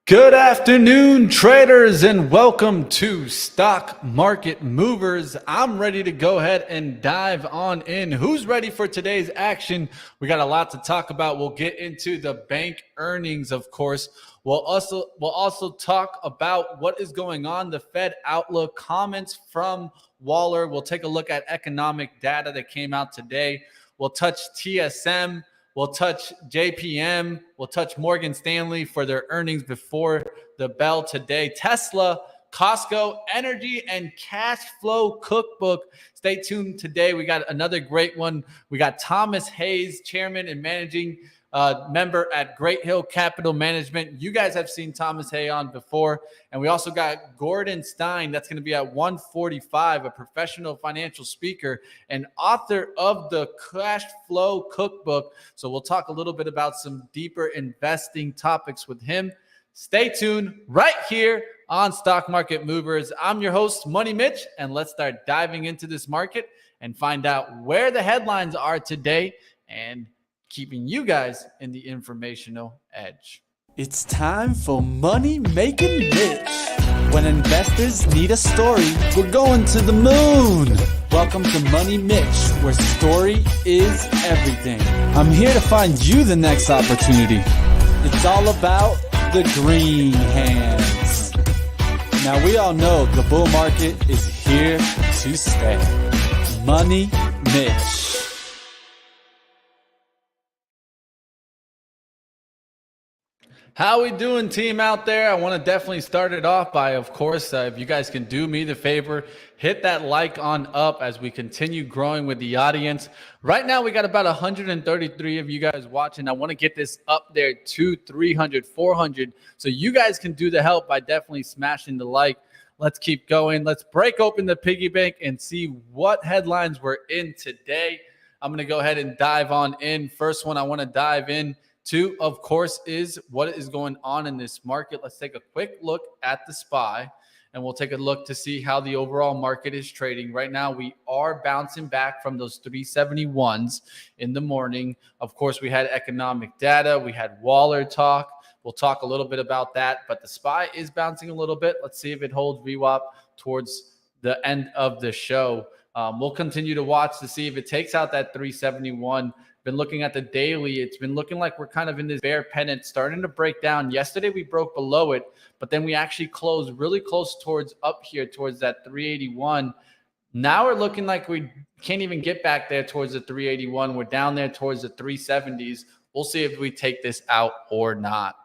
Good afternoon, traders, and welcome to Stock Market Movers. I'm ready to go ahead and dive on in. Who's ready for today's action? We got a lot to talk about. We'll get into the bank earnings, of course. We'll also talk about what is going on, the Fed outlook, comments from Waller. We'll take a look at economic data that came out today. We'll touch TSM. We'll touch JPM. We'll touch Morgan Stanley for their earnings before the bell today. Tesla, Costco, Energy, and Cashflow Cookbook. Stay tuned today. We got another great one. We got Thomas Hayes, Chairman and Managing member at Great Hill Capital Management. You guys have seen Thomas Hay on before. And we also got Gordon Stein. That's going to be at 1:45, a professional financial speaker and author of the Cashflow Cookbook. So we'll talk a little bit about some deeper investing topics with him. Stay tuned right here on Stock Market Movers. I'm your host, Money Mitch, and let's start diving into this market and find out where the headlines are today and keeping you guys in the informational edge. It's time for Money Making Mitch. When investors need a story, we're going to the moon. Welcome to Money Mitch, where story is everything. I'm here to find you the next opportunity. It's all about the green hands. Now we all know the bull market is here to stay. Money Mitch. How we doing, team out there? I want to definitely start it off by, of course, if you guys can do me the favor, hit that like on up as we continue growing with the audience. Right now, we got about 133 of you guys watching. I want to get this up there to 300, 400. So you guys can do the help by definitely smashing the like. Let's keep going. Let's break open the piggy bank and see what headlines we're in today. I'm going to go ahead and dive on in. First one I want to dive in to, of course, is what is going on in this market. Let's take a quick look at the SPY, and we'll take a look to see how the overall market is trading. Right now, we are bouncing back from those 371s in the morning. Of course, we had economic data. We had Waller talk. We'll talk a little bit about that, but the SPY is bouncing a little bit. Let's see if it holds VWAP towards the end of the show. We'll continue to watch to see if it takes out that 371. Been looking at the daily. It's been looking like we're kind of in this bear pennant starting to break down. Yesterday we broke below it, but then we actually closed really close towards up here towards that 381. Now we're looking like we can't even get back there towards the 381. We're down there towards the 370s. We'll see if we take this out or not.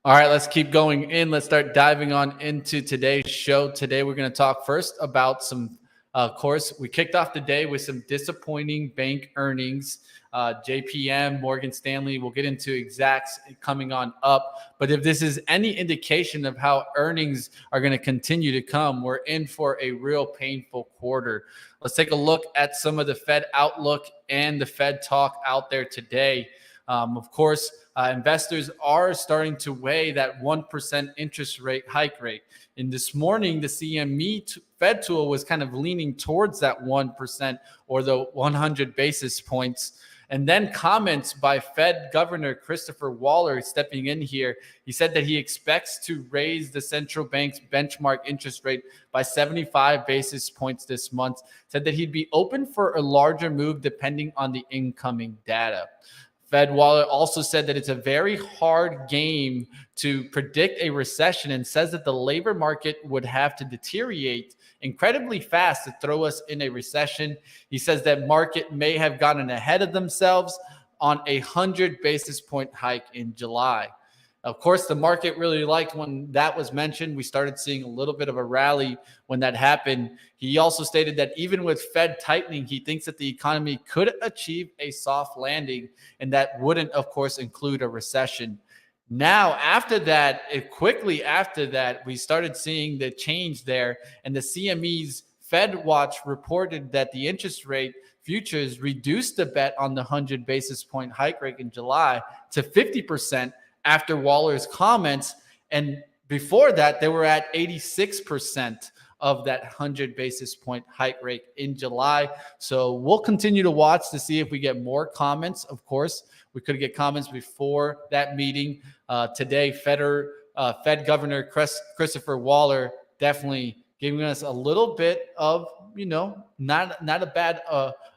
All right, let's keep going in. Let's start diving on into today's show. Today we're going to talk first about some of course, we kicked off the day with some disappointing bank earnings. JPM, Morgan Stanley, we'll get into exacts coming on up. But if this is any indication of how earnings are going to continue to come, we're in for a real painful quarter. Let's take a look at some of the Fed outlook and the Fed talk out there today. Of course, investors are starting to weigh that 1% interest rate hike rate. And this morning, the CME Fed tool was kind of leaning towards that 1% or the 100 basis points. And then comments by Fed Governor Christopher Waller stepping in here. He said that he expects to raise the central bank's benchmark interest rate by 75 basis points this month. Said that he'd be open for a larger move depending on the incoming data. Fed Waller also said that it's a very hard game to predict a recession and says that the labor market would have to deteriorate incredibly fast to throw us in a recession. He says that market may have gotten ahead of themselves on a 100 basis point hike in July. Of course, the market really liked when that was mentioned. We started seeing a little bit of a rally when that happened. He also stated that even with Fed tightening, he thinks that the economy could achieve a soft landing, and that wouldn't, of course, include a recession. Now, after that, quickly after that, we started seeing the change there, and the CME's Fed Watch reported that the interest rate futures reduced the bet on the 100 basis point hike rate in July to 50%. After Waller's comments, and before that, they were at 86% of that 100 basis point hike rate in July. So we'll continue to watch to see if we get more comments. Of course, we could get comments before that meeting. Today, Fed Governor Christopher Waller definitely giving us a little bit of, not a bad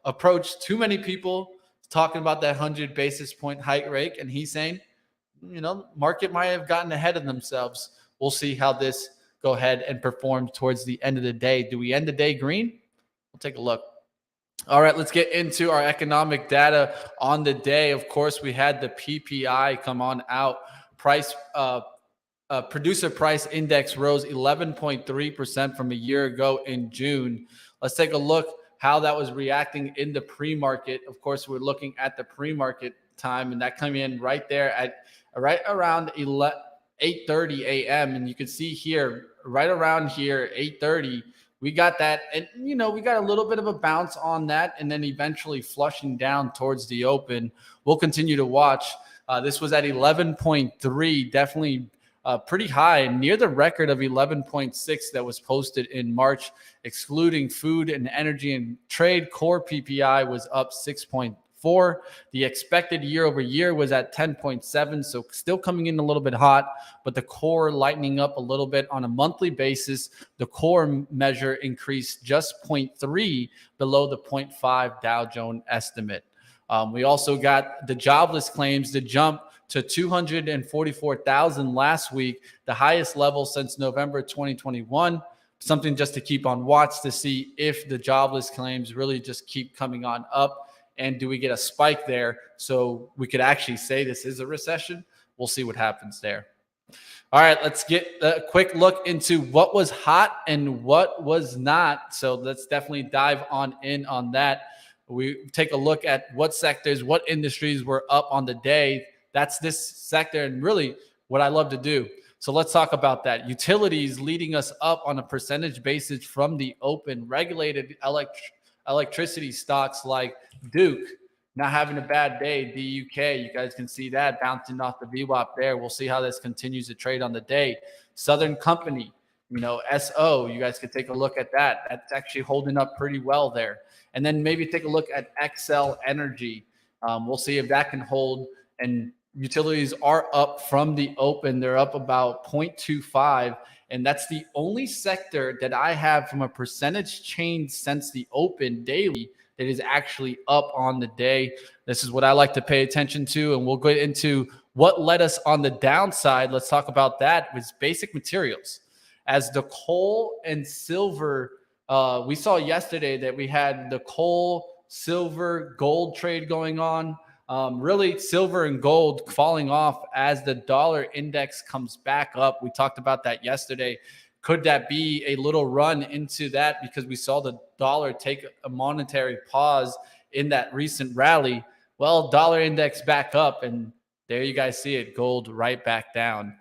approach. Too many people talking about that 100 basis point hike rate, and he's saying, market might have gotten ahead of themselves. We'll see how this go ahead and perform towards the end of the day. Do we end the day green? We'll take a look. All right, let's get into our economic data on the day. Of course, we had the PPI come on out. Producer price index rose 11.3% from a year ago in June. Let's take a look how that was reacting in the pre-market. Of course, we're looking at the pre-market time, and that came in right there at right around 8:30 a.m. And you can see here, right around here, 8:30, we got that. And, we got a little bit of a bounce on that, and then eventually flushing down towards the open. We'll continue to watch. This was at 11.3, definitely pretty high, near the record of 11.6 that was posted in March. Excluding food and energy and trade, core PPI was up 6.4. The expected year over year was at 10.7, so still coming in a little bit hot, but the core lightening up a little bit on a monthly basis. The core measure increased just 0.3 below the 0.5 Dow Jones estimate. We also got the jobless claims to jump to 244,000 last week, the highest level since November 2021. Something just to keep on watch to see if the jobless claims really just keep coming on up. And do we get a spike there so we could actually say this is a recession? We'll see what happens there. All right, let's get a quick look into what was hot and what was not. So let's definitely dive on in on that. We take a look at what sectors, what industries were up on the day. That's this sector and really what I love to do. So let's talk about that. Utilities leading us up on a percentage basis from the open. Regulated electricity stocks like Duke not having a bad day. DUK, you guys can see that bouncing off the VWAP there. We'll see how this continues to trade on the day. Southern Company, SO, you guys could take a look at that. That's actually holding up pretty well there. And then maybe take a look at XL Energy. We'll see if that can hold. And utilities are up from the open. They're up about 0.25. And that's the only sector that I have from a percentage change since the open daily that is actually up on the day. This is what I like to pay attention to. And we'll go into what led us on the downside. Let's talk about that with basic materials. As the coal and silver, we saw yesterday that we had the coal, silver, gold trade going on. Really, silver and gold falling off as the dollar index comes back up. We talked about that yesterday. Could that be a little run into that because we saw the dollar take a monetary pause in that recent rally? Well, dollar index back up, and there you guys see it, gold right back down.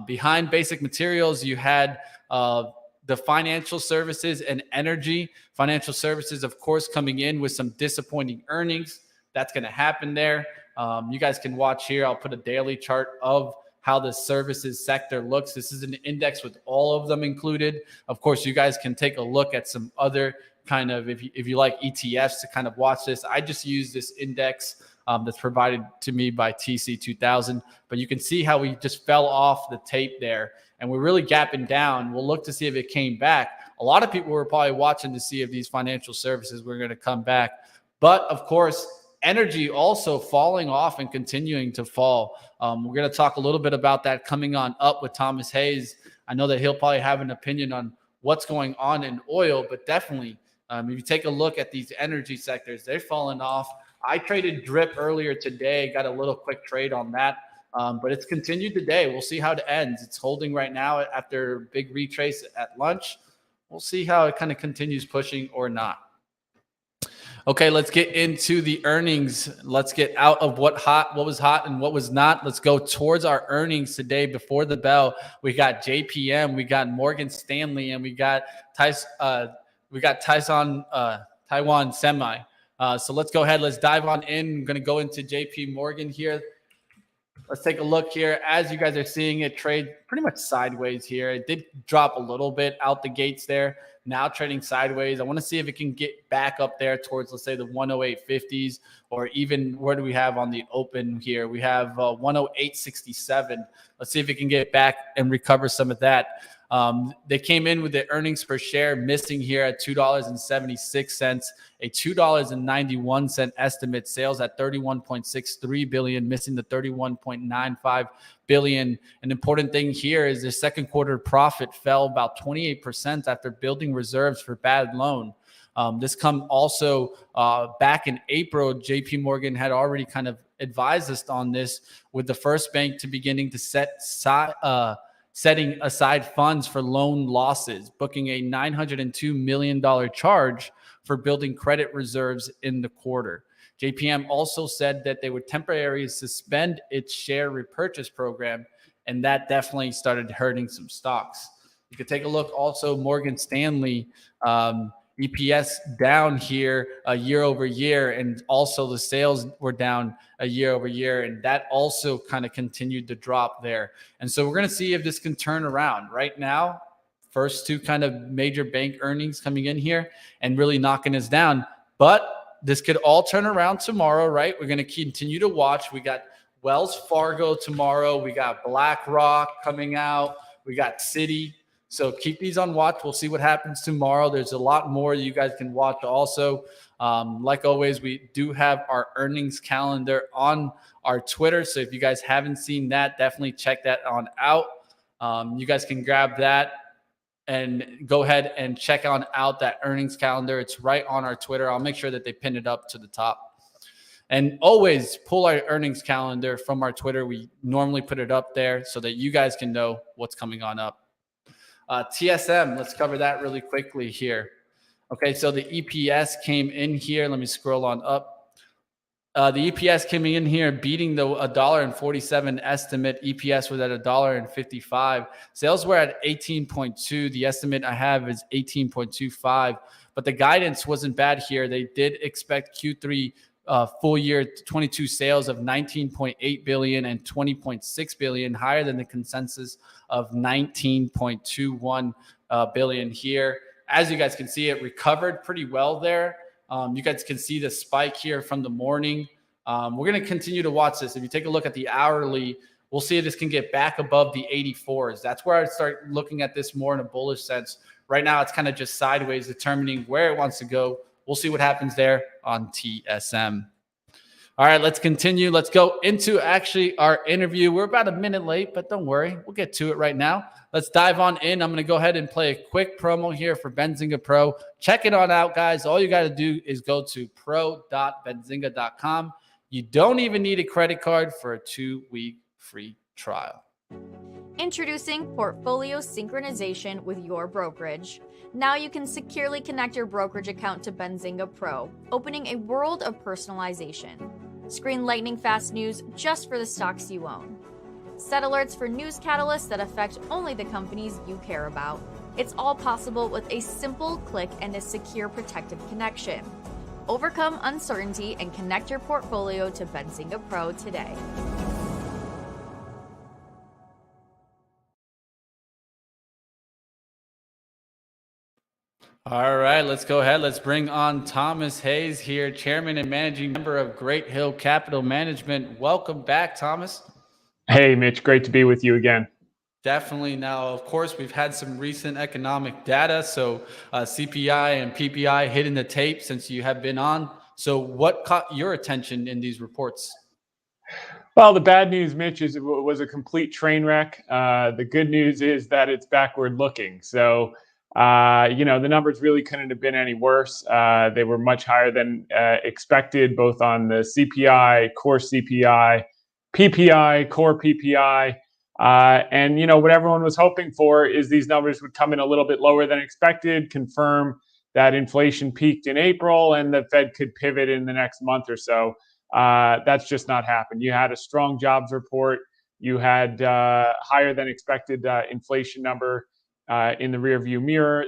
Behind basic materials, you had the financial services and energy. Financial services, of course, coming in with some disappointing earnings. That's going to happen there. You guys can watch here. I'll put a daily chart of how the services sector looks. This is an index with all of them included. Of course, you guys can take a look at some other kind of, if you like ETFs to kind of watch this. I just use this index that's provided to me by TC2000. But you can see how we just fell off the tape there. And we're really gapping down. We'll look to see if it came back. A lot of people were probably watching to see if these financial services were going to come back. But, of course, energy also falling off and continuing to fall. We're going to talk a little bit about that coming on up with Thomas Hayes. I know that he'll probably have an opinion on what's going on in oil, but definitely if you take a look at these energy sectors, they're falling off. I traded DRIP earlier today, got a little quick trade on that, but it's continued today. We'll see how it ends. It's holding right now after big retrace at lunch. We'll see how it kind of continues pushing or not. Okay, let's get into the earnings. Let's get out of what was hot and what was not. Let's go towards our earnings today before the bell. We got JPM, we got Morgan Stanley, and we got Taiwan Semi. So let's go ahead. Let's dive on in. I'm going to go into JP Morgan here. Let's take a look here. As you guys are seeing it trade pretty much sideways here. It did drop a little bit out the gates there. Now trading sideways. I want to see if it can get back up there towards, let's say, the 108.50s, or even where do we have on the open here? We have 108.67. Let's see if it can get back and recover some of that. They came in with the earnings per share missing here at $2.76, a $2.91 estimate. Sales at $31.63 billion, missing the $31.95 billion. An important thing here is the second quarter profit fell about 28% after building reserves for bad loan. This come also back in April. JP Morgan had already kind of advised us on this, with the first bank to beginning to setting aside funds for loan losses, booking a $902 million charge for building credit reserves in the quarter. JPM also said that they would temporarily suspend its share repurchase program, and that definitely started hurting some stocks. You could take a look also, Morgan Stanley, EPS down here year over year, and also the sales were down year over year, and that also kind of continued to drop there. And so we're going to see if this can turn around. Right now, first two kind of major bank earnings coming in here and really knocking us down, but this could all turn around tomorrow, right? We're going to continue to watch. We got Wells Fargo tomorrow. We got BlackRock coming out. We got Citi. So keep these on watch. We'll see what happens tomorrow. There's a lot more you guys can watch also. Like always, we do have our earnings calendar on our Twitter. So if you guys haven't seen that, definitely check that on out. You guys can grab that and go ahead and check on out that earnings calendar. It's right on our Twitter. I'll make sure that they pin it up to the top. And always pull our earnings calendar from our Twitter. We normally put it up there so that you guys can know what's coming on up. TSM, let's cover that really quickly here. Okay, so the EPS came in here. Let me scroll on up. The EPS came in here beating the $1.47 estimate. EPS was at $1.55. Sales were at 18.2. The estimate I have is 18.25. But the guidance wasn't bad here. They did expect Q3 full year 22 sales of 19.8 billion and 20.6 billion, higher than the consensus of 19.21 billion here. As you guys can see, it recovered pretty well there. You guys can see the spike here from the morning. We're going to continue to watch this. If you take a look at the hourly, we'll see if this can get back above the 84s. That's where I start looking at this more in a bullish sense. Right now, it's kind of just sideways, determining where it wants to go. We'll see what happens there on TSM. All right, let's continue. Let's go into actually our interview. We're about a minute late, but don't worry. We'll get to it right now. Let's dive on in. I'm going to go ahead and play a quick promo here for Benzinga Pro. Check it on out, guys. All you got to do is go to pro.benzinga.com. You don't even need a credit card for a 2-week free trial. Introducing Portfolio Synchronization with your brokerage. Now you can securely connect your brokerage account to Benzinga Pro, opening a world of personalization. Screen lightning fast news just for the stocks you own. Set alerts for news catalysts that affect only the companies you care about. It's all possible with a simple click and a secure protected connection. Overcome uncertainty and connect your portfolio to Benzinga Pro today. All right, let's go ahead. Let's bring on Thomas Hayes here, Chairman and Managing Member of Great Hill Capital Management. Welcome back, Thomas. Hey, Mitch. Great to be with you again. Definitely. Now, of course, we've had some recent economic data. So CPI and PPI hitting the tape since you have been on. So what caught your attention in these reports? Well, the bad news, Mitch, is it was a complete train wreck. The good news is that it's backward looking. So, the numbers really couldn't have been any worse. They were much higher than expected, both on the CPI, core CPI, PPI, core PPI. And what everyone was hoping for is these numbers would come in a little bit lower than expected, confirm that inflation peaked in April and the Fed could pivot in the next month or so. That's just not happened. You had a strong jobs report. You had higher than expected inflation number in the rearview mirror.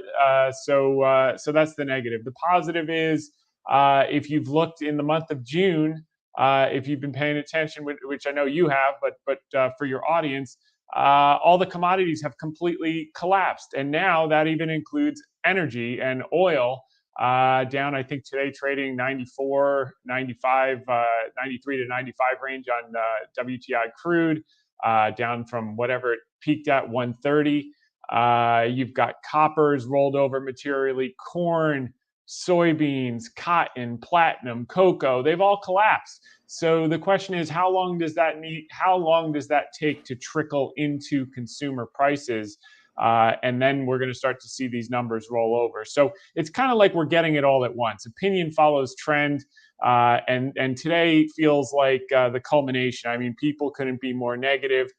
So that's the negative. The positive is if you've looked in the month of June, if you've been paying attention, which I know you have, but for your audience, all the commodities have completely collapsed. And now that even includes energy and oil, down, I think today trading 94, 95, 93 to 95 range on WTI crude, down from whatever it peaked at 130. You've got coppers rolled over materially, corn, soybeans, cotton, platinum, cocoa, they've all collapsed. So the question is, how long does that take to trickle into consumer prices? And then we're going to start to see these numbers roll over. So it's kind of like we're getting it all at once. Opinion follows trend. And today feels like the culmination. I mean, people couldn't be more negative.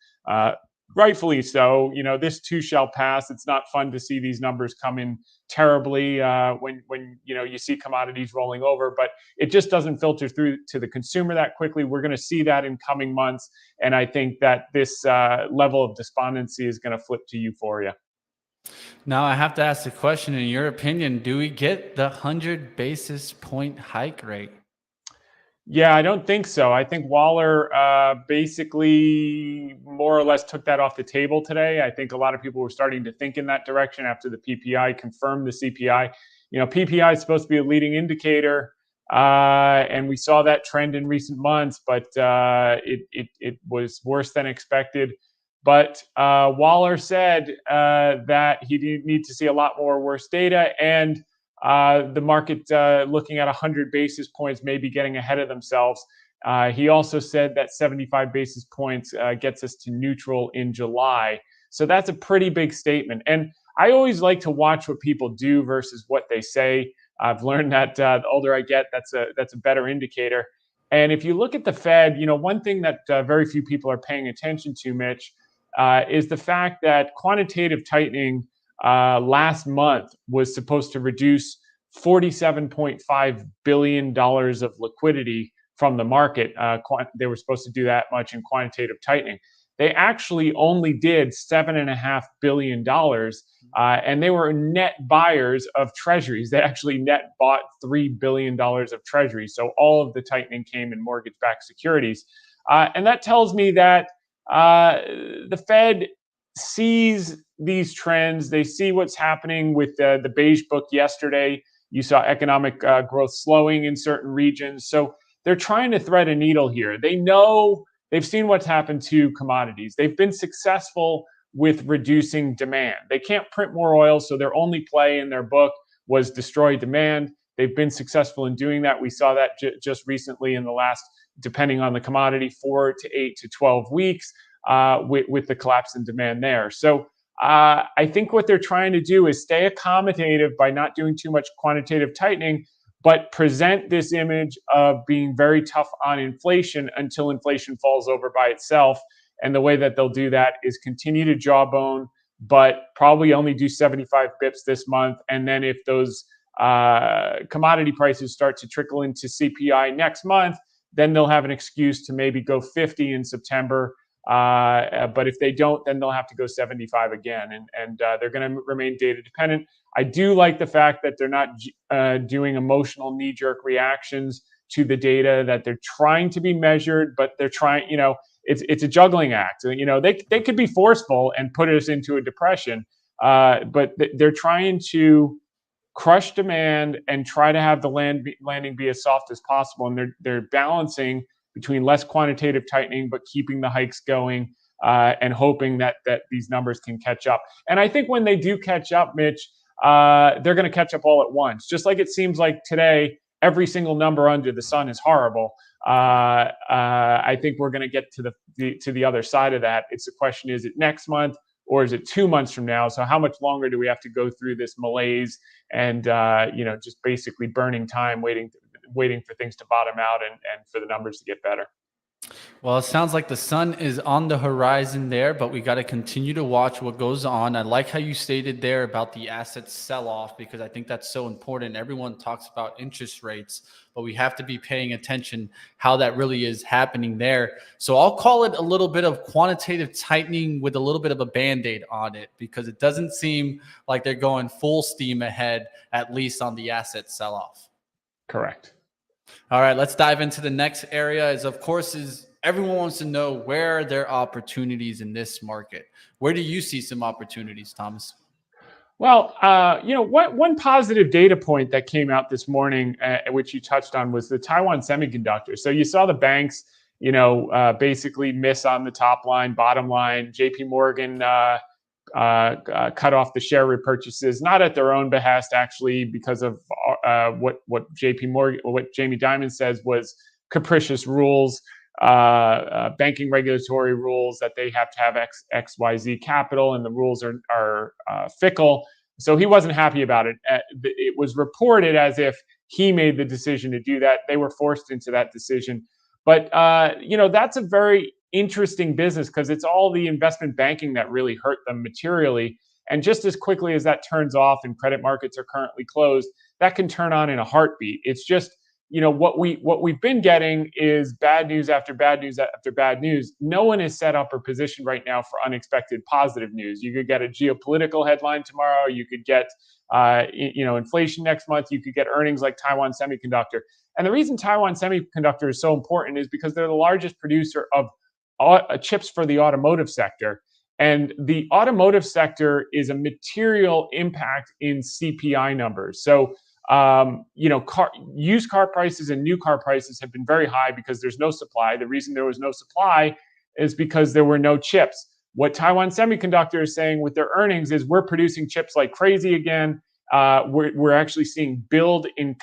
Rightfully so. This too shall pass. It's not fun to see these numbers come in terribly when you see commodities rolling over, but it just doesn't filter through to the consumer that quickly. We're going to see that in coming months, and I think that this level of despondency is going to flip to euphoria. Now I have to ask the question, in your opinion, do we get the 100 basis point hike rate? Yeah, I don't think so. I think Waller basically more or less took that off the table today. I think a lot of people were starting to think in that direction after the PPI confirmed the CPI. PPI is supposed to be a leading indicator, and we saw that trend in recent months, but it was worse than expected. But Waller said that he didn't need to see a lot more worse data, and the market looking at 100 basis points, maybe getting ahead of themselves. He also said that 75 basis points gets us to neutral in July. So that's a pretty big statement. And I always like to watch what people do versus what they say. I've learned that the older I get, that's a better indicator. And if you look at the Fed, one thing that very few people are paying attention to, Mitch, is the fact that quantitative tightening last month was supposed to reduce $47.5 billion of liquidity from the market. They were supposed to do that much in quantitative tightening. They actually only did $7.5 billion, and they were net buyers of treasuries. They actually net bought $3 billion of treasuries. So all of the tightening came in mortgage-backed securities. And that tells me that the Fed sees these trends. They see what's happening with the beige book yesterday. You saw economic growth slowing in certain regions. So they're trying to thread a needle here. They know, they've seen what's happened to commodities. They've been successful with reducing demand. They can't print more oil, so their only play in their book was destroy demand. They've been successful in doing that. We saw that just recently in the last, depending on the commodity, 4 to 8 to 12 weeks with the collapse in demand there. So I think what they're trying to do is stay accommodative by not doing too much quantitative tightening, but present this image of being very tough on inflation until inflation falls over by itself. And the way that they'll do that is continue to jawbone, but probably only do 75 bips this month. And then if those commodity prices start to trickle into CPI next month, then they'll have an excuse to maybe go 50 in September. But if they don't, then they'll have to go 75 again. And they're going to remain data dependent. I do like the fact that they're not doing emotional knee-jerk reactions to the data, that they're trying to be measured, but they're trying, it's a juggling act. They could be forceful and put us into a depression, but they're trying to crush demand and try to have the landing be as soft as possible. And they're balancing between less quantitative tightening, but keeping the hikes going and hoping that these numbers can catch up. And I think when they do catch up, Mitch, they're going to catch up all at once. Just like it seems like today, every single number under the sun is horrible. I think we're going to get to the other side of that. It's the question: is it next month or is it 2 months from now? So how much longer do we have to go through this malaise and just basically burning time, waiting for things to bottom out and for the numbers to get better? Well, it sounds like the sun is on the horizon there, but we got to continue to watch what goes on. I like how you stated there about the asset sell-off, because I think that's so important. Everyone talks about interest rates, but we have to be paying attention how that really is happening there. So I'll call it a little bit of quantitative tightening with a little bit of a Band-Aid on it, because it doesn't seem like they're going full steam ahead, at least on the asset sell-off. Correct. All right, let's dive into the next area. Is everyone wants to know where are their opportunities in this market. Where do you see some opportunities, Thomas? Well, one positive data point that came out this morning, which you touched on, was the Taiwan Semiconductor. So you saw the banks, basically miss on the top line, bottom line. JP Morgan cut off the share repurchases, not at their own behest, actually, because of what JP Morgan, what Jamie Dimon says was capricious rules, banking regulatory rules that they have to have XYZ capital, and the rules are fickle. So he wasn't happy about it. It was reported as if he made the decision to do that. They were forced into that decision. But that's a very interesting business because it's all the investment banking that really hurt them materially. And just as quickly as that turns off and credit markets are currently closed, that can turn on in a heartbeat. It's just, what we've been getting is bad news after bad news after bad news. No one is set up or positioned right now for unexpected positive news. You could get a geopolitical headline tomorrow. You could get inflation next month. You could get earnings like Taiwan Semiconductor. And the reason Taiwan Semiconductor is so important is because they're the largest producer of chips for the automotive sector. And the automotive sector is a material impact in CPI numbers. So used car prices and new car prices have been very high because there's no supply. The reason there was no supply is because there were no chips. What Taiwan Semiconductor is saying with their earnings is we're producing chips like crazy again. We're actually seeing build in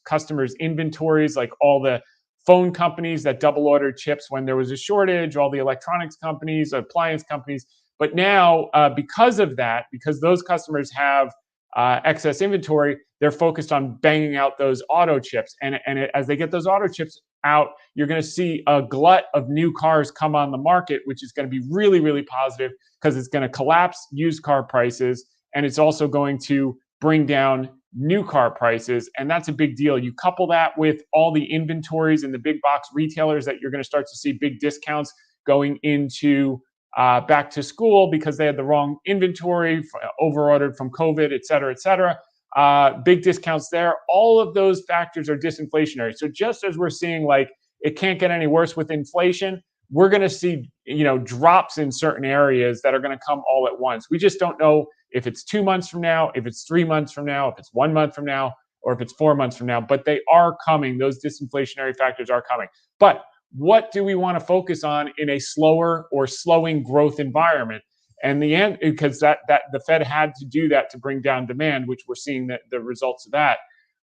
customers' inventories, like all the phone companies that double ordered chips when there was a shortage, all the electronics companies, appliance companies. But now, because of that, because those customers have excess inventory, they're focused on banging out those auto chips. And as they get those auto chips out, you're going to see a glut of new cars come on the market, which is going to be really, really positive because it's going to collapse used car prices. And it's also going to bring down new car prices. And that's a big deal. You couple that with all the inventories in the big box retailers that you're going to start to see big discounts going into back to school because they had the wrong inventory, over-ordered from COVID, et cetera, et cetera. Big discounts there. All of those factors are disinflationary. So just as we're seeing like it can't get any worse with inflation, we're going to see drops in certain areas that are going to come all at once. We just don't know if it's 2 months from now, if it's 3 months from now, if it's 1 month from now, or if it's 4 months from now. But they are coming. Those disinflationary factors are coming. But what do we want to focus on in a slower or slowing growth environment? And the end, because that the Fed had to do that to bring down demand, which we're seeing the results of that.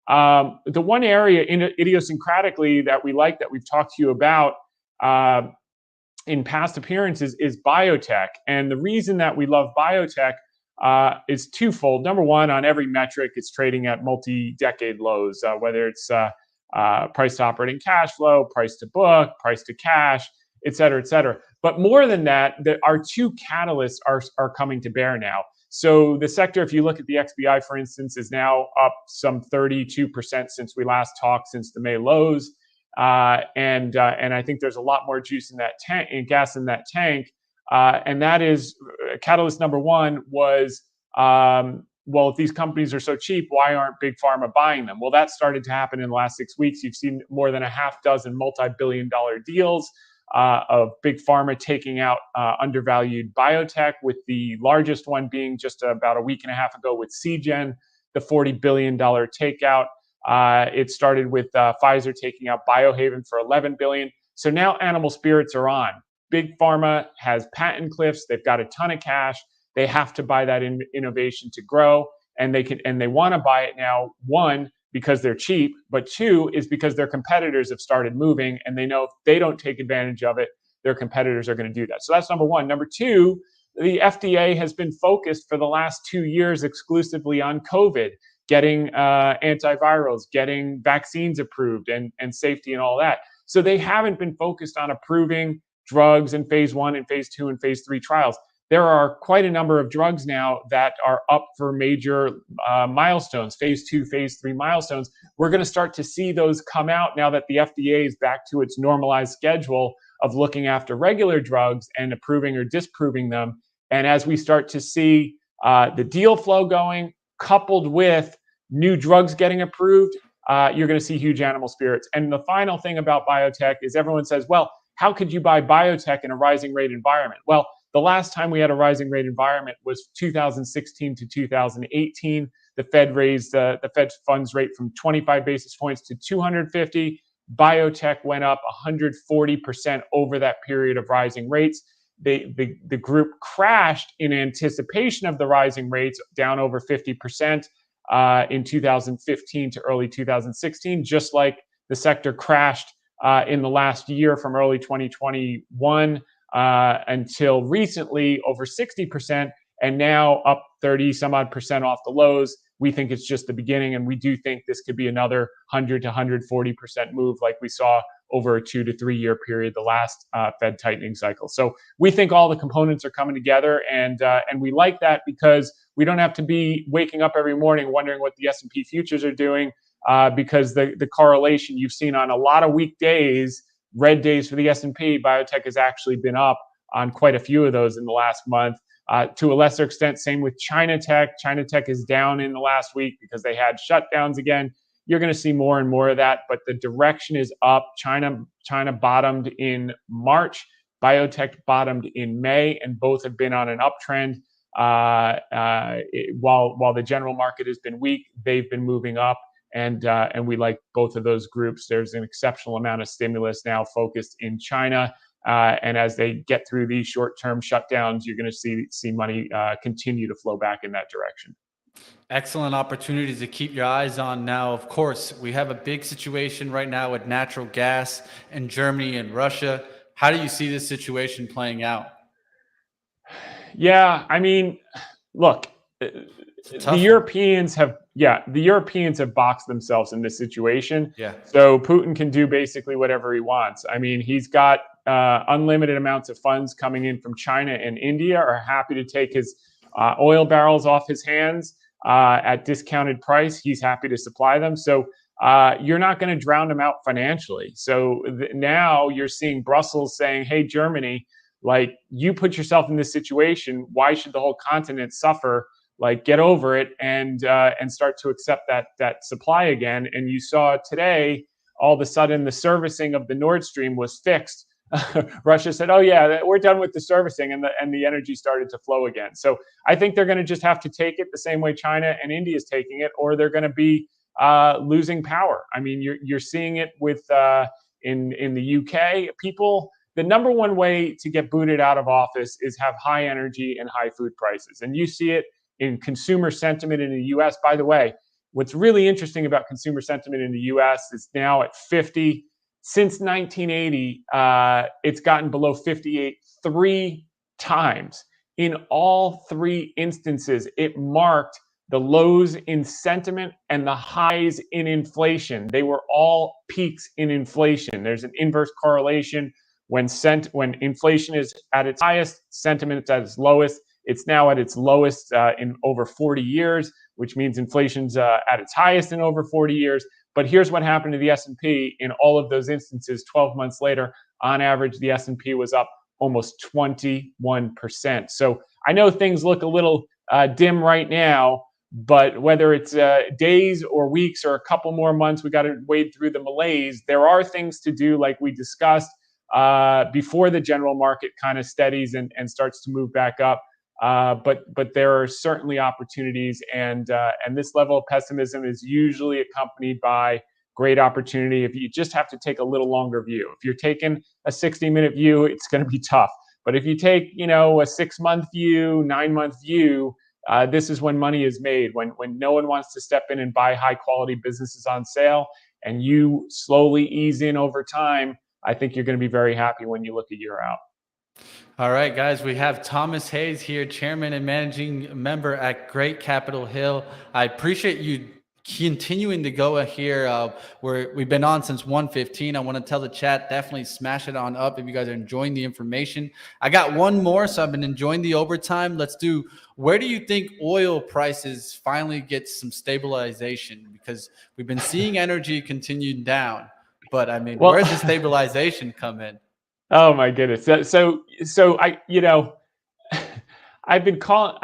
The one area idiosyncratically that we like that we've talked to you about in past appearances is biotech. And the reason that we love biotech is twofold. Number one, on every metric, it's trading at multi-decade lows, whether it's price to operating cash flow, price to book, price to cash, et cetera, et cetera. But more than that, our two catalysts are coming to bear now. So the sector, if you look at the XBI, for instance, is now up some 32% since we last talked, since the May lows. And I think there's a lot more juice in that tank, and gas in that tank. And that is catalyst number one was, well, if these companies are so cheap, why aren't big pharma buying them? Well, that started to happen in the last 6 weeks. You've seen more than a half dozen multi-billion-dollar deals of big pharma taking out undervalued biotech, with the largest one being just about a week and a half ago with Seagen, the $40 billion takeout. It started with Pfizer taking out Biohaven for $11 billion. So now animal spirits are on. Big pharma has patent cliffs. They've got a ton of cash. They have to buy that innovation to grow, and they want to buy it now. One, because they're cheap, but two is because their competitors have started moving, and they know if they don't take advantage of it, their competitors are going to do that. So that's number one. Number two, the FDA has been focused for the last 2 years exclusively on COVID, getting antivirals, getting vaccines approved, and safety and all that. So they haven't been focused on approving drugs in phase 1 and phase 2 and phase 3 trials. There are quite a number of drugs now that are up for major milestones, phase 2, phase 3 milestones. We're going to start to see those come out now that the FDA is back to its normalized schedule of looking after regular drugs and approving or disproving them. And as we start to see the deal flow going, coupled with new drugs getting approved, you're going to see huge animal spirits. And the final thing about biotech is everyone says, well, how could you buy biotech in a rising rate environment? Well, the last time we had a rising rate environment was 2016 to 2018. The Fed raised the Fed funds rate from 25 basis points to 250. Biotech went up 140% over that period of rising rates. The group crashed in anticipation of the rising rates, down over 50% in 2015 to early 2016, just like the sector crashed in the last year from early 2021 until recently over 60%, and now up 30 some odd percent off the lows. We think it's just the beginning, and we do think this could be another 100 to 140% move like we saw over a 2 to 3 year period, the last Fed tightening cycle. So we think all the components are coming together, and we like that because we don't have to be waking up every morning wondering what the S&P futures are doing, because the correlation you've seen on a lot of weekdays, red days for the S&P, biotech has actually been up on quite a few of those in the last month. To a lesser extent, same with China Tech. China Tech is down in the last week because they had shutdowns again. You're going to see more and more of that, but the direction is up. China bottomed in March. Biotech bottomed in May, and both have been on an uptrend. While the general market has been weak, they've been moving up, and we like both of those groups. There's an exceptional amount of stimulus now focused in China. And as they get through these short-term shutdowns, you're going to see money continue to flow back in that direction. Excellent opportunities to keep your eyes on. Now, of course, we have a big situation right now with natural gas in Germany and Russia. How do you see this situation playing out? Yeah, I mean, look, the Europeans have boxed themselves in this situation. Yeah. So Putin can do basically whatever he wants. I mean, he's got unlimited amounts of funds coming in from China and India, are happy to take his oil barrels off his hands at discounted price. He's happy to supply them. So you're not going to drown them out financially. So now you're seeing Brussels saying, hey, Germany, like, you put yourself in this situation. Why should the whole continent suffer? Like, get over it and start to accept that supply again. And you saw today, all of a sudden, the servicing of the Nord Stream was fixed. Russia said, "Oh yeah, we're done with the servicing," and the energy started to flow again. So I think they're going to just have to take it the same way China and India is taking it, or they're going to be losing power. I mean, you're seeing it with in the UK. People, the number one way to get booted out of office is have high energy and high food prices, and you see it in consumer sentiment in the US. By the way, what's really interesting about consumer sentiment in the US is now at 50. Since 1980, it's gotten below 58 3 times. In all 3 instances, it marked the lows in sentiment and the highs in inflation. They were all peaks in inflation. There's an inverse correlation. When inflation is at its highest, sentiment is at its lowest. It's now at its lowest in over 40 years, which means inflation's at its highest in over 40 years. But here's what happened to the S&P in all of those instances. 12 months later, on average, the S&P was up almost 21%. So I know things look a little dim right now, but whether it's days or weeks or a couple more months, we got to wade through the malaise. There are things to do, like we discussed, before the general market kind of steadies and starts to move back up. But there are certainly opportunities, and this level of pessimism is usually accompanied by great opportunity. If you just have to take a little longer view, if you're taking a 60-minute view, it's going to be tough. But if you take, a 6-month view, 9-month view, this is when money is made. When no one wants to step in and buy high quality businesses on sale, and you slowly ease in over time, I think you're going to be very happy when you look a year out. All right, guys, we have Thomas Hayes here, chairman and managing member at Great Capitol Hill. I appreciate you continuing to go here. We've been on since 1:15. I want to tell the chat, definitely smash it on up if you guys are enjoying the information. I got one more, so I've been enjoying the overtime. Let's do, where do you think oil prices finally get some stabilization? Because we've been seeing energy continue down, but I mean, where does the stabilization come in? Oh my goodness. So I, I've been calling,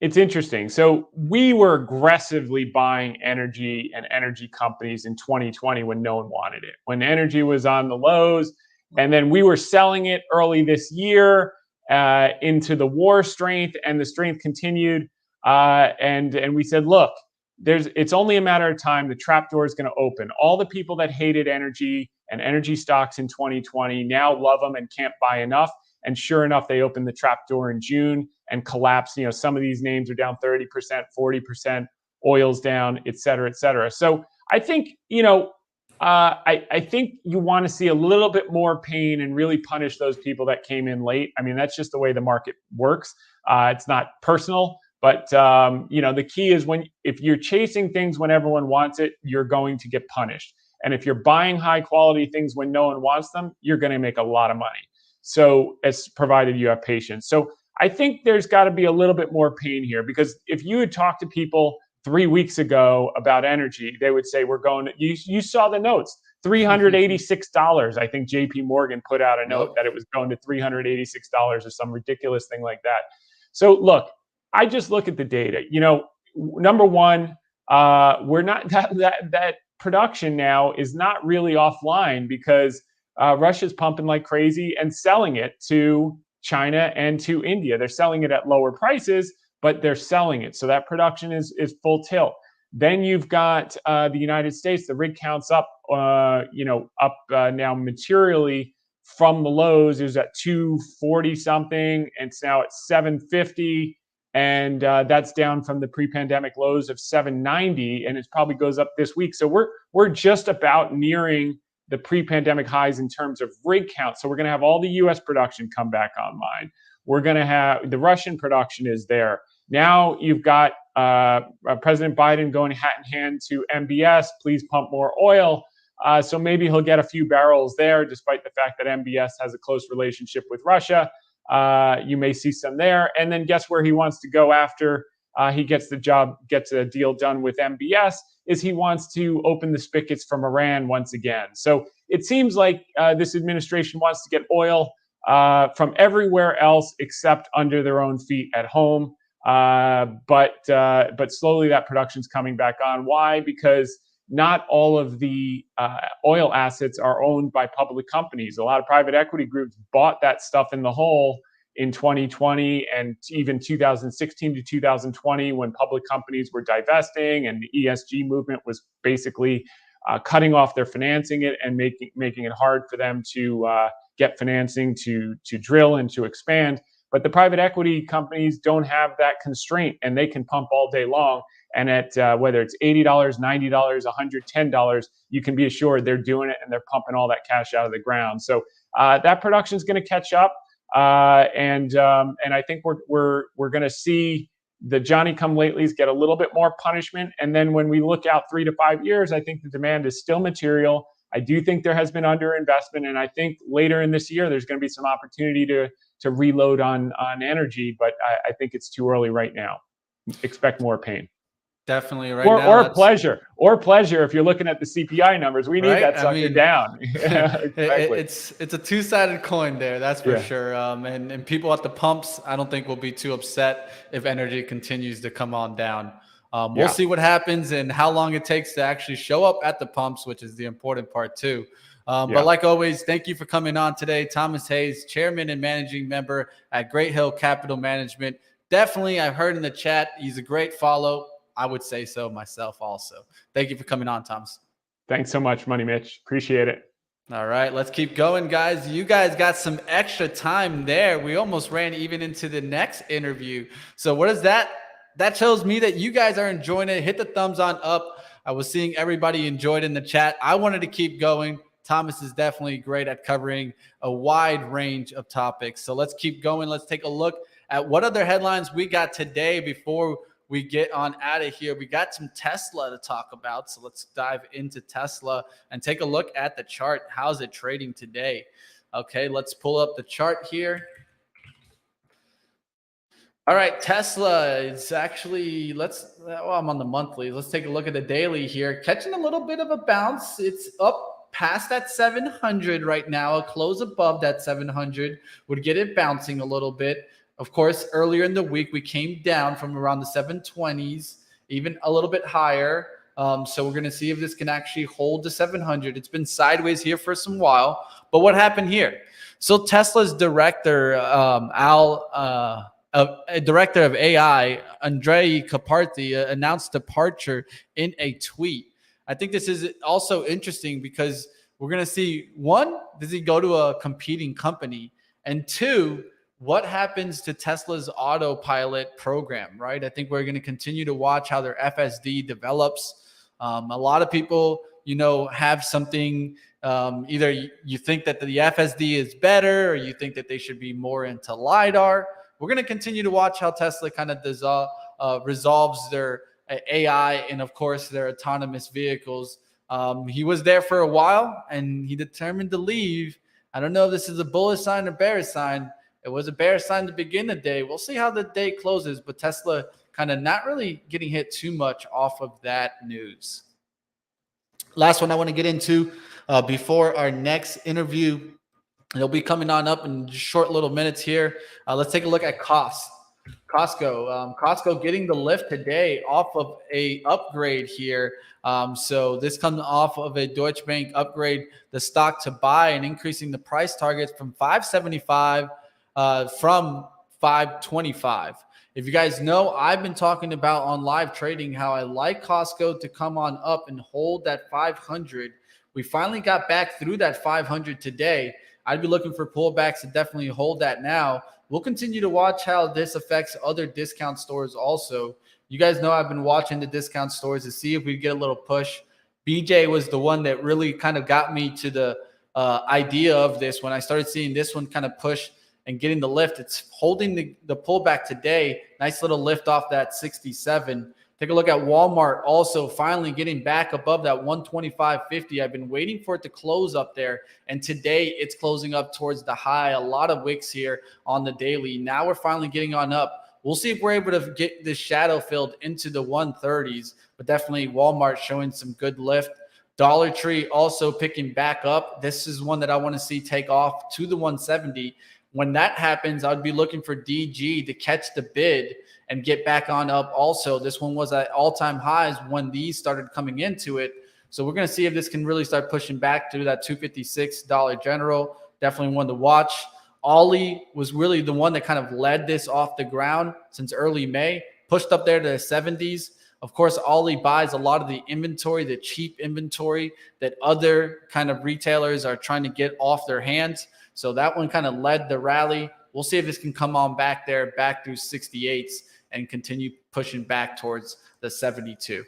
It's interesting. So we were aggressively buying energy and energy companies in 2020 when no one wanted it, when energy was on the lows. And then we were selling it early this year into the war strength, and the strength continued. And we said, look, it's only a matter of time. The trapdoor is going to open. All the people that hated energy and energy stocks in 2020 now love them and can't buy enough. And sure enough, they opened the trapdoor in June and collapsed. Some of these names are down 30%, 40%, oil's down, et cetera, et cetera. So I think, I think you want to see a little bit more pain and really punish those people that came in late. I mean, that's just the way the market works. It's not personal, but the key is if you're chasing things when everyone wants it, you're going to get punished. And if you're buying high quality things when no one wants them, you're going to make a lot of money. So as provided you have patience. So I think there's got to be a little bit more pain here, because if you had talked to people 3 weeks ago about energy, they would say, we're going to, you saw the notes, $386. I think JP Morgan put out a note that it was going to $386 or some ridiculous thing like that. So look, I just look at the data. Number one, we're not that production now is not really offline, because Russia's pumping like crazy and selling it to China and to India. They're selling it at lower prices, but they're selling it. So that production is full tilt. Then you've got the United States. The rig count's up, now materially from the lows. It was at 240 something, and it's now at 750. And that's down from the pre-pandemic lows of 790, and it probably goes up this week. So we're just about nearing the pre-pandemic highs in terms of rig count. So we're going to have all the U.S. production come back online. We're going to have the Russian production is there. Now you've got President Biden going hat in hand to MBS, please pump more oil. So maybe he'll get a few barrels there, despite the fact that MBS has a close relationship with Russia. You may see some there. And then guess where he wants to go after he gets a deal done with MBS, is he wants to open the spigots from Iran once again. So it seems like this administration wants to get oil from everywhere else except under their own feet at home. But slowly that production's coming back on. Why? Because not all of the oil assets are owned by public companies. A lot of private equity groups bought that stuff in the hole in 2020 and even 2016 to 2020, when public companies were divesting and the ESG movement was basically cutting off their financing it and making it hard for them to get financing to drill and to expand. But the private equity companies don't have that constraint, and they can pump all day long. And at whether it's $80, $90, $110, you can be assured they're doing it, and they're pumping all that cash out of the ground. So that production is going to catch up, and I think we're going to see the Johnny-come-latelys get a little bit more punishment. And then when we look out 3 to 5 years, I think the demand is still material. I do think there has been underinvestment, and I think later in this year there's going to be some opportunity to reload on energy, but I think it's too early right now. Expect more pain. Definitely or pleasure if you're looking at the CPI numbers. We need that sucker down. Exactly. It's a two-sided coin there, that's for sure. And people at the pumps, I don't think will be too upset if energy continues to come on down. We'll see what happens and how long it takes to actually show up at the pumps, which is the important part too. But like always, thank you for coming on today. Thomas Hayes, Chairman and Managing Member at Great Hill Capital Management. Definitely, I've heard in the chat, he's a great follow. I would say so myself also. Thank you for coming on, Thomas. Thanks so much, Money Mitch. Appreciate it. All right, let's keep going, guys. You guys got some extra time there. We almost ran even into the next interview. So what is that? That tells me that you guys are enjoying it. Hit the thumbs on up. I was seeing everybody enjoyed in the chat. I wanted to keep going. Thomas is definitely great at covering a wide range of topics. So let's keep going. Let's take a look at what other headlines we got today before we get on out of here. We got some Tesla to talk about. So let's dive into Tesla and take a look at the chart. How's it trading today? Okay, let's pull up the chart here. All right, Tesla is actually, I'm on the monthly. Let's take a look at the daily here. Catching a little bit of a bounce. It's up past that 700 right now. A close above that 700 would get it bouncing a little bit. Of course, earlier in the week, we came down from around the 720s, even a little bit higher. So we're going to see if this can actually hold the 700. It's been sideways here for some while. But what happened here? So Tesla's director, director of AI, Andrei Karpathy, announced departure in a tweet. I think this is also interesting because we're going to see, one, does he go to a competing company? And two, what happens to Tesla's autopilot program, right? I think we're going to continue to watch how their FSD develops. A lot of people, have something, either you think that the FSD is better or you think that they should be more into LiDAR. We're going to continue to watch how Tesla kind of resolves their AI and, of course, their autonomous vehicles. He was there for a while and he determined to leave. I don't know if this is a bullish sign or bearish sign. It was a bearish sign to begin the day. We'll see how the day closes, but Tesla kind of not really getting hit too much off of that news. Last one I want to get into before our next interview. It'll be coming on up in short little minutes here. Let's take a look at Costco. Costco getting the lift today off of a upgrade here. So this comes off of a Deutsche Bank upgrade, the stock to buy and increasing the price targets from 575 from 525. If you guys know, I've been talking about on live trading how I like Costco to come on up and hold that 500. We finally got back through that 500 today. I'd be looking for pullbacks to definitely hold that now. We'll continue to watch how this affects other discount stores also. You guys know I've been watching the discount stores to see if we get a little push. BJ was the one that really kind of got me to the idea of this. When I started seeing this one kind of push and getting the lift, it's holding the pullback today. Nice little lift off that 67. Take a look at Walmart also finally getting back above that 125.50. I've been waiting for it to close up there, and today it's closing up towards the high. A lot of wicks here on the daily. Now we're finally getting on up. We'll see if we're able to get this shadow filled into the 130s, but definitely Walmart showing some good lift. Dollar Tree also picking back up. This is one that I want to see take off to the 170. When that happens, I'd be looking for DG to catch the bid and get back on up also. This one was at all-time highs when these started coming into it. So we're going to see if this can really start pushing back to that $256 general. Definitely one to watch. Ollie was really the one that kind of led this off the ground since early May, pushed up there to the 70s. Of course, Ollie buys a lot of the inventory, the cheap inventory that other kind of retailers are trying to get off their hands. So that one kind of led the rally. We'll see if this can come on back there, back through 68s and continue pushing back towards the 72.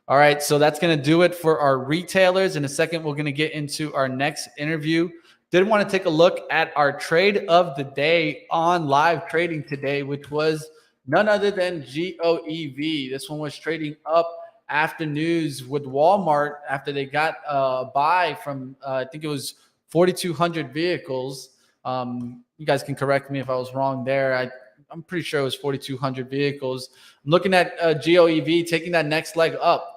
All right, so that's going to do it for our retailers. In a second, we're going to get into our next interview. Did want to take a look at our trade of the day on live trading today, which was none other than GOEV. This one was trading up after news with Walmart after they got a buy from, I think it was 4,200 vehicles. You guys can correct me if I was wrong there. I'm pretty sure it was 4,200 vehicles. I'm looking at GOEV taking that next leg up.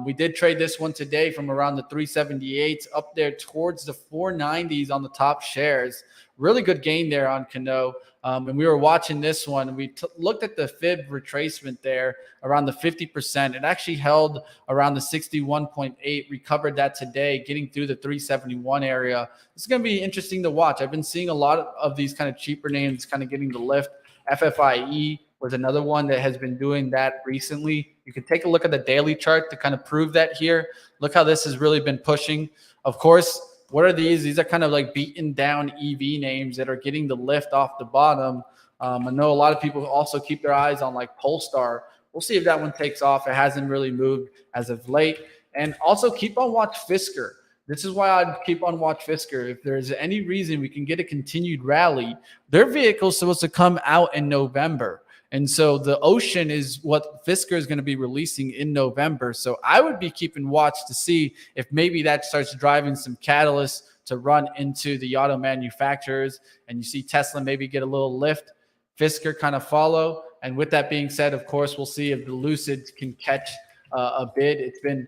We did trade this one today from around the 378s up there towards the 490s on the top shares. Really good gain there on Cano. And we were watching this one. We looked at the fib retracement there around the 50%. It actually held around the 61.8, recovered that today, getting through the 371 area. It's going to be interesting to watch. I've been seeing a lot of these kind of cheaper names kind of getting the lift. FFIE was another one that has been doing that recently. You can take a look at the daily chart to kind of prove that here. Look how this has really been pushing. Of course, what are these? These are kind of like beaten down EV names that are getting the lift off the bottom. I know a lot of people also keep their eyes on like Polestar. We'll see if that one takes off. It hasn't really moved as of late. And also keep on watch Fisker. This is why I'd keep on watch Fisker. If there's any reason we can get a continued rally, their vehicle is supposed to come out in November. And so the Ocean is what Fisker is going to be releasing in November. So I would be keeping watch to see if maybe that starts driving some catalysts to run into the auto manufacturers. And you see Tesla maybe get a little lift, Fisker kind of follow. And with that being said, of course, we'll see if the Lucid can catch a bid. It's been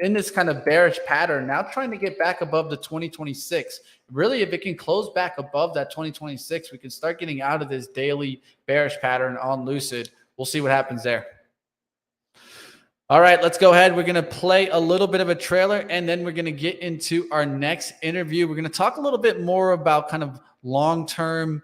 in this kind of bearish pattern, now trying to get back above the 2026. Really, if it can close back above that 2026, we can start getting out of this daily bearish pattern on Lucid. We'll see what happens there. All right, let's go ahead. We're going to play a little bit of a trailer, and then we're going to get into our next interview. We're going to talk a little bit more about kind of long-term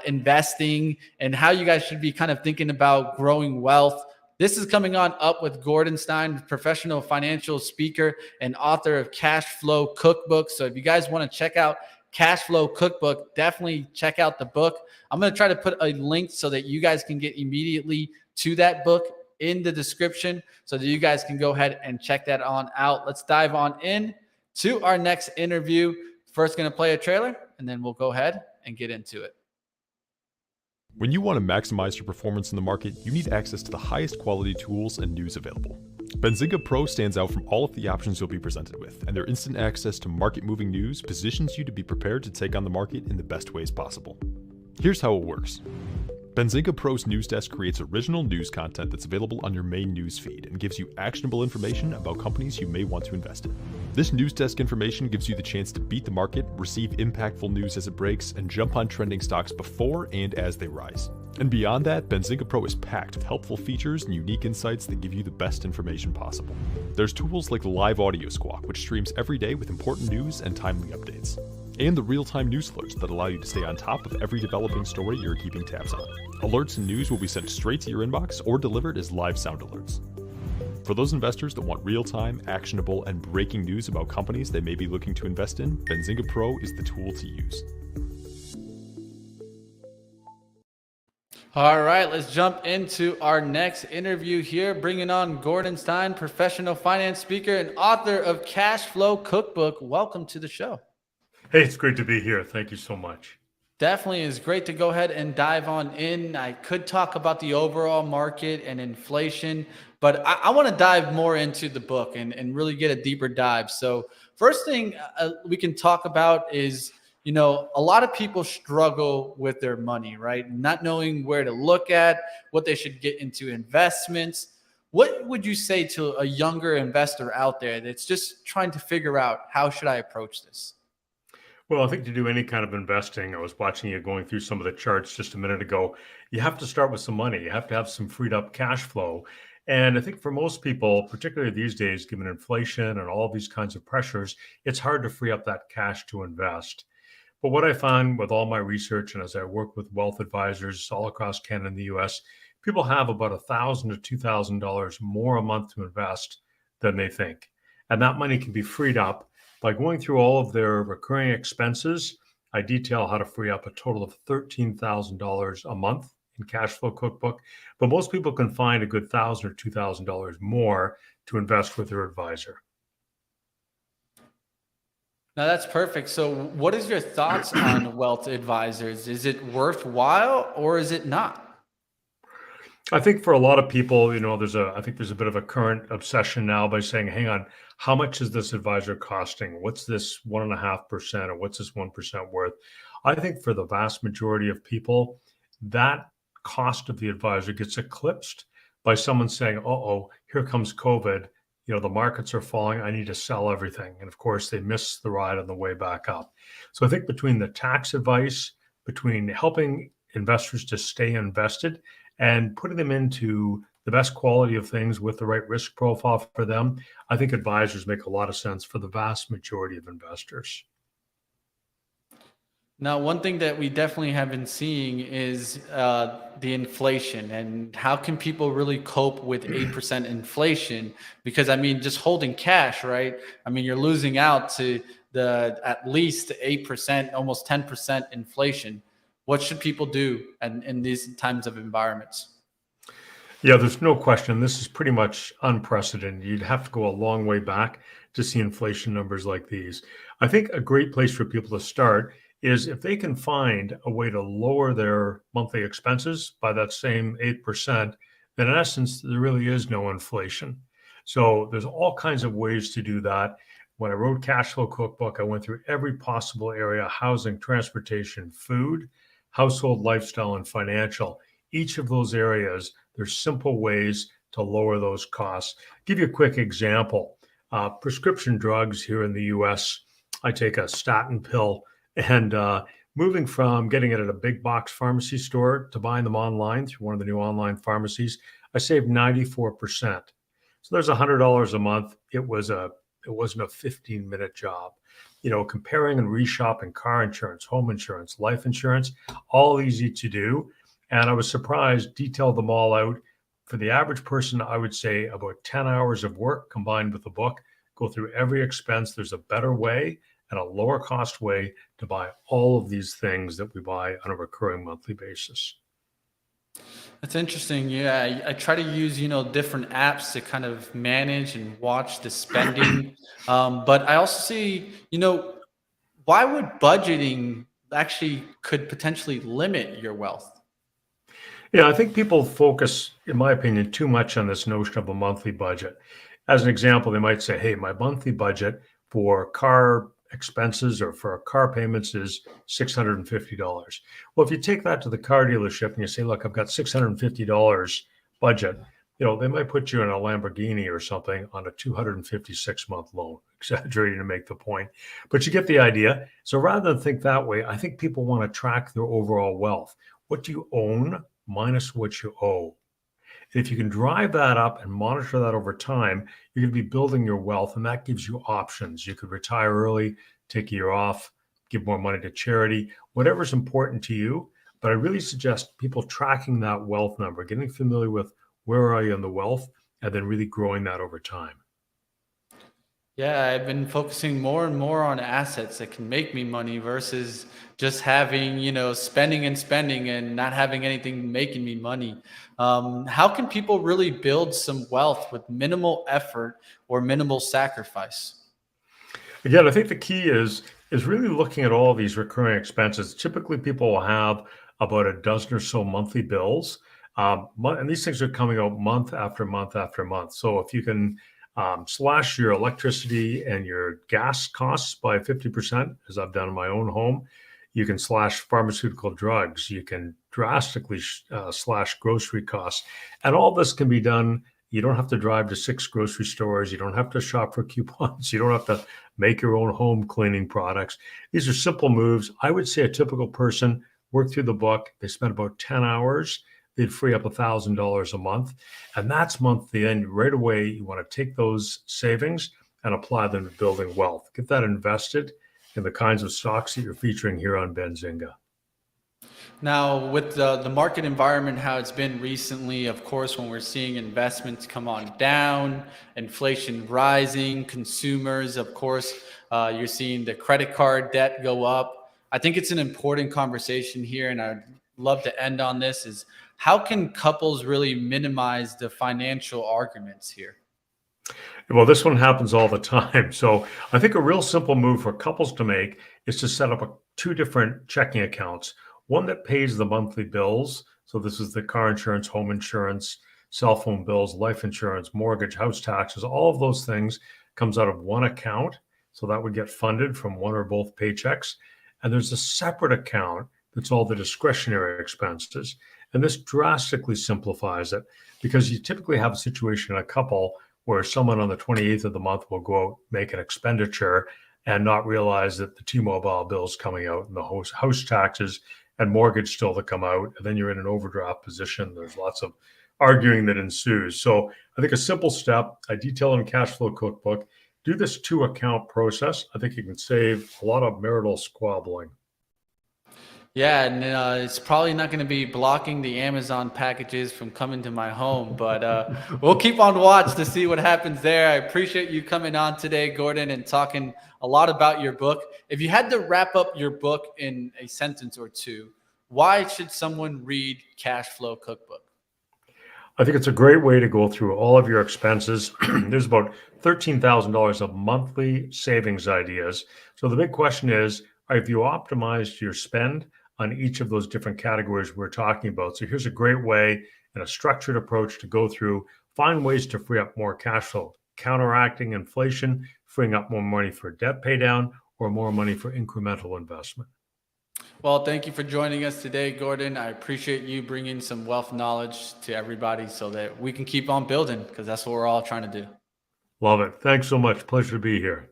investing and how you guys should be kind of thinking about growing wealth. This is coming on up with Gordon Stein, professional financial speaker and author of Cashflow Cookbook. So if you guys want to check out Cashflow Cookbook, definitely check out the book. I'm going to try to put a link so that you guys can get immediately to that book in the description so that you guys can go ahead and check that on out. Let's dive on in to our next interview. First, going to play a trailer, and then we'll go ahead and get into it. When you want to maximize your performance in the market, you need access to the highest quality tools and news available. Benzinga Pro stands out from all of the options you'll be presented with, and their instant access to market-moving news positions you to be prepared to take on the market in the best ways possible. Here's how it works. Benzinga Pro's news desk creates original news content that's available on your main news feed and gives you actionable information about companies you may want to invest in. This news desk information gives you the chance to beat the market, receive impactful news as it breaks, and jump on trending stocks before and as they rise. And beyond that, Benzinga Pro is packed with helpful features and unique insights that give you the best information possible. There's tools like the Live Audio Squawk, which streams every day with important news and timely updates, and the real-time news alerts that allow you to stay on top of every developing story you're keeping tabs on. Alerts and news will be sent straight to your inbox or delivered as live sound alerts. For those investors that want real-time, actionable, and breaking news about companies they may be looking to invest in, Benzinga Pro is the tool to use. All right, let's jump into our next interview here, bringing on Gordon Stein, professional finance speaker and author of Cashflow Cookbook. Welcome to the show. Hey, it's great to be here. Thank you so much. Definitely is great to go ahead and dive on in. I could talk about the overall market and inflation, but I want to dive more into the book and really get a deeper dive. So first thing we can talk about is, you know, a lot of people struggle with their money, right? Not knowing where to look at, what they should get into investments. What would you say to a younger investor out there that's just trying to figure out how should I approach this? Well, I think to do any kind of investing, I was watching you going through some of the charts just a minute ago. You have to start with some money. You have to have some freed up cash flow. And I think for most people, particularly these days, given inflation and all these kinds of pressures, it's hard to free up that cash to invest. But what I found with all my research and as I work with wealth advisors all across Canada and the US, people have about $1,000 to $2,000 more a month to invest than they think. And that money can be freed up by going through all of their recurring expenses. I detail how to free up a total of $13,000 a month in Cashflow Cookbook, but most people can find a good $1,000 or $2,000 more to invest with their advisor. Now that's perfect. So what is your thoughts on wealth advisors? Is it worthwhile or is it not? I think for a lot of people, you know, I think there's a bit of a current obsession now by saying, hang on, how much is this advisor costing? What's this 1.5% or what's this 1% worth? I think for the vast majority of people, that cost of the advisor gets eclipsed by someone saying, uh-oh, here comes COVID. You know, the markets are falling. I need to sell everything. And of course, they miss the ride on the way back up. So I think between the tax advice, between helping investors to stay invested and putting them into the best quality of things with the right risk profile for them, I think advisors make a lot of sense for the vast majority of investors. Now, one thing that we definitely have been seeing is the inflation and how can people really cope with 8% inflation? Because I mean, just holding cash, right? I mean, you're losing out to the at least 8%, almost 10% inflation. What should people do in these times of environments? Yeah, there's no question. This is pretty much unprecedented. You'd have to go a long way back to see inflation numbers like these. I think a great place for people to start is if they can find a way to lower their monthly expenses by that same 8%, then in essence, there really is no inflation. So there's all kinds of ways to do that. When I wrote Cashflow Cookbook, I went through every possible area: housing, transportation, food, household, lifestyle, and financial. Each of those areas, there's simple ways to lower those costs. Give you a quick example. Prescription drugs here in the US, I take a statin pill, and moving from getting it at a big box pharmacy store to buying them online through one of the new online pharmacies, I saved 94%. So there's $100 a month. It wasn't a 15-minute job. Comparing and reshopping car insurance, home insurance, life insurance, all easy to do. And I was surprised, detailed them all out. For the average person, I would say about 10 hours of work combined with the book, go through every expense. There's a better way and a lower cost way to buy all of these things that we buy on a recurring monthly basis. That's interesting. Yeah, I try to use, different apps to kind of manage and watch the spending. But I also see, why would budgeting actually could potentially limit your wealth? Yeah, I think people focus, in my opinion, too much on this notion of a monthly budget. As an example, they might say, hey, my monthly budget for car expenses or for car payments is $650. Well, if you take that to the car dealership and you say, look, I've got $650 budget, they might put you in a Lamborghini or something on a 256-month loan, exaggerating to make the point. But you get the idea. So rather than think that way, I think people want to track their overall wealth. What do you own minus what you owe? And if you can drive that up and monitor that over time, you're going to be building your wealth, and that gives you options. You could retire early, take a year off, give more money to charity, whatever's important to you. But I really suggest people tracking that wealth number, getting familiar with where are you in the wealth, and then really growing that over time. Yeah, I've been focusing more and more on assets that can make me money versus just having, spending and not having anything making me money. How can people really build some wealth with minimal effort or minimal sacrifice? Again, I think the key is really looking at all these recurring expenses. Typically, people will have about a dozen or so monthly bills, and these things are coming out month after month after month. So if you can slash your electricity and your gas costs by 50%, as I've done in my own home. You can slash pharmaceutical drugs. You can drastically slash grocery costs. And all this can be done. You don't have to drive to 6 grocery stores. You don't have to shop for coupons. You don't have to make your own home cleaning products. These are simple moves. I would say a typical person work through the book. They spend about 10 hours. They'd free up $1,000 a month. And that's monthly. And right away, you want to take those savings and apply them to building wealth. Get that invested in the kinds of stocks that you're featuring here on Benzinga. Now, with the market environment, how it's been recently, of course, when we're seeing investments come on down, inflation rising, consumers, of course, you're seeing the credit card debt go up. I think it's an important conversation here, and I'd love to end on this, is how can couples really minimize the financial arguments here? Well, this one happens all the time. So I think a real simple move for couples to make is to set up two different checking accounts. One that pays the monthly bills. So this is the car insurance, home insurance, cell phone bills, life insurance, mortgage, house taxes, all of those things comes out of one account. So that would get funded from one or both paychecks. And there's a separate account that's all the discretionary expenses. And this drastically simplifies it because you typically have a situation in a couple where someone on the 28th of the month will go out, make an expenditure and not realize that the T-Mobile bill is coming out and the house taxes and mortgage still to come out. And then you're in an overdraft position. There's lots of arguing that ensues. So I think a simple step, I detail in Cashflow Cookbook, do this 2-account process. I think you can save a lot of marital squabbling. Yeah, and it's probably not going to be blocking the Amazon packages from coming to my home, but we'll keep on watch to see what happens there. I appreciate you coming on today, Gordon, and talking a lot about your book. If you had to wrap up your book in a sentence or two, why should someone read Cashflow Cookbook? I think it's a great way to go through all of your expenses. There's about $13,000 of monthly savings ideas. So the big question is, have you optimized your spend on each of those different categories we're talking about? So here's a great way and a structured approach to go through, find ways to free up more cash flow, counteracting inflation, freeing up more money for debt pay down or more money for incremental investment. Well, thank you for joining us today, Gordon. I appreciate you bringing some wealth knowledge to everybody so that we can keep on building, because that's what we're all trying to do. Love it. Thanks so much. Pleasure to be here.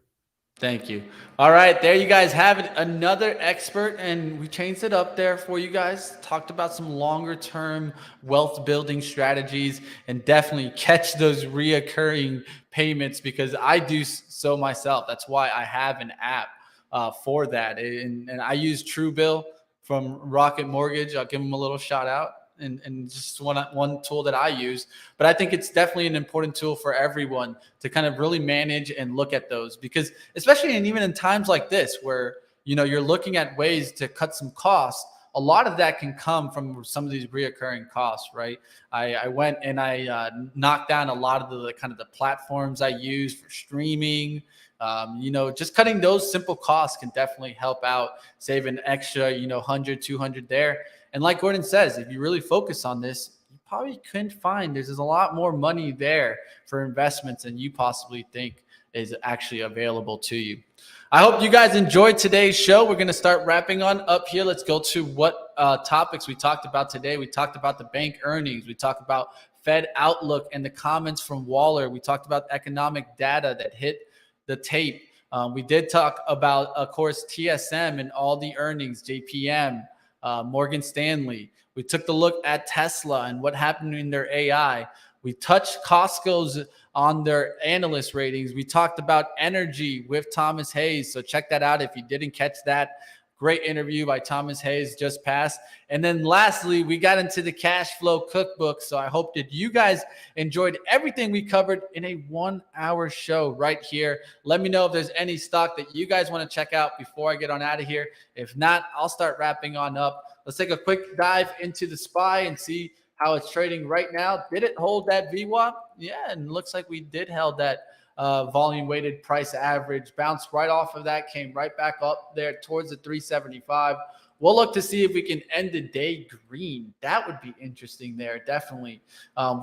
Thank you. All right, there you guys have it. Another expert, and we changed it up there for you guys. Talked about some longer term wealth building strategies, and definitely catch those reoccurring payments, because I do so myself. That's why I have an app for that. And I use Truebill from Rocket Mortgage. I'll give them a little shout out. And just one tool that I use. But I think it's definitely an important tool for everyone to kind of really manage and look at those, because especially even in times like this where, you're looking at ways to cut some costs, a lot of that can come from some of these reoccurring costs, right? I went and I knocked down a lot of the kind of the platforms I use for streaming. Just cutting those simple costs can definitely help out, save an extra, 100, 200 there. And like Gordon says, if you really focus on this, you probably couldn't find, there's a lot more money there for investments than you possibly think is actually available to you. I hope you guys enjoyed today's show. We're going to start wrapping on up here. Let's go to what topics we talked about today. We talked about the bank earnings. We talked about Fed outlook and the comments from Waller. We talked about economic data that hit the tape. We did talk about, of course, TSM and all the earnings, JPM, Morgan Stanley. We took the look at Tesla and what happened in their AI. We touched Costco's on their analyst ratings. We talked about energy with Thomas Hayes. So check that out if you didn't catch that. Great interview by Thomas Hayes just passed. And then lastly, we got into the Cashflow Cookbook. So I hope that you guys enjoyed everything we covered in a 1-hour show right here. Let me know if there's any stock that you guys want to check out before I get on out of here. If not, I'll start wrapping on up. Let's take a quick dive into the SPY and see how it's trading right now. Did it hold that VWAP? Yeah, and looks like we did held that volume weighted price average, bounced right off of that, came right back up there towards the 375. We'll look to see if we can end the day green. That would be interesting there, definitely.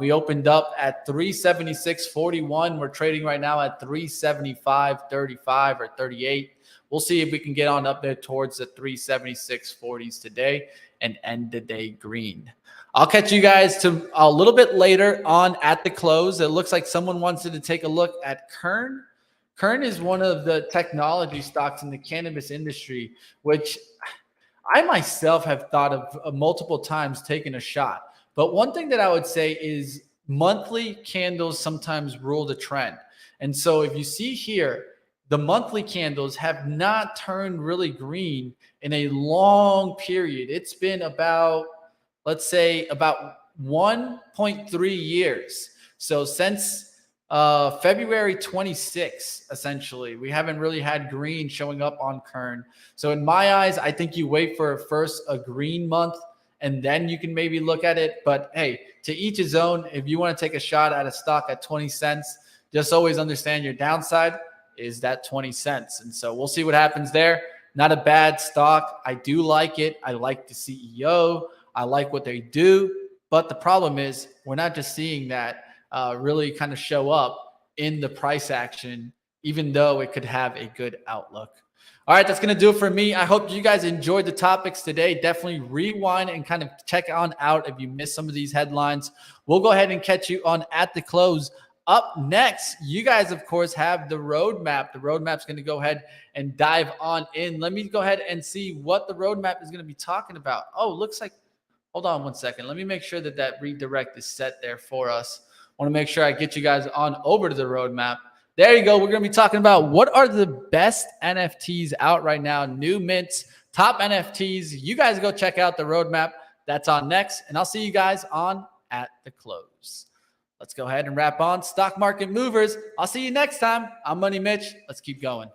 We opened up at 376.41. We're trading right now at 375.35 or 38. We'll see if we can get on up there towards the 376.40s today and end the day green. I'll catch you guys to a little bit later on at the close. It looks like someone wants to take a look at Kern. Kern is one of the technology stocks in the cannabis industry, which I myself have thought of multiple times taking a shot. But one thing that I would say is monthly candles sometimes rule the trend. And so if you see here, the monthly candles have not turned really green in a long period. It's been about, let's say, about 1.3 years. So since February 26, essentially, we haven't really had green showing up on Kern. So in my eyes, I think you wait for first a green month, and then you can maybe look at it. But hey, to each his own. If you want to take a shot at a stock at 20 cents, just always understand your downside is that 20 cents. And so we'll see what happens there. Not a bad stock. I do like it. I like the CEO. I like what they do. But the problem is we're not just seeing that really kind of show up in the price action, even though it could have a good outlook. All right, that's going to do it for me. I hope you guys enjoyed the topics today. Definitely rewind and kind of check on out if you missed some of these headlines. We'll go ahead and catch you on at the close. Up next, you guys, of course, have the roadmap. The roadmap's going to go ahead and dive on in. Let me go ahead and see what the roadmap is going to be talking about. Oh, looks like, hold on one second. Let me make sure that that redirect is set there for us. I want to make sure I get you guys on over to the roadmap. There you go. We're going to be talking about what are the best NFTs out right now, new mints, top NFTs. You guys go check out the roadmap. That's on next, and I'll see you guys on at the close. Let's go ahead and wrap on stock market movers. I'll see you next time. I'm Money Mitch. Let's keep going.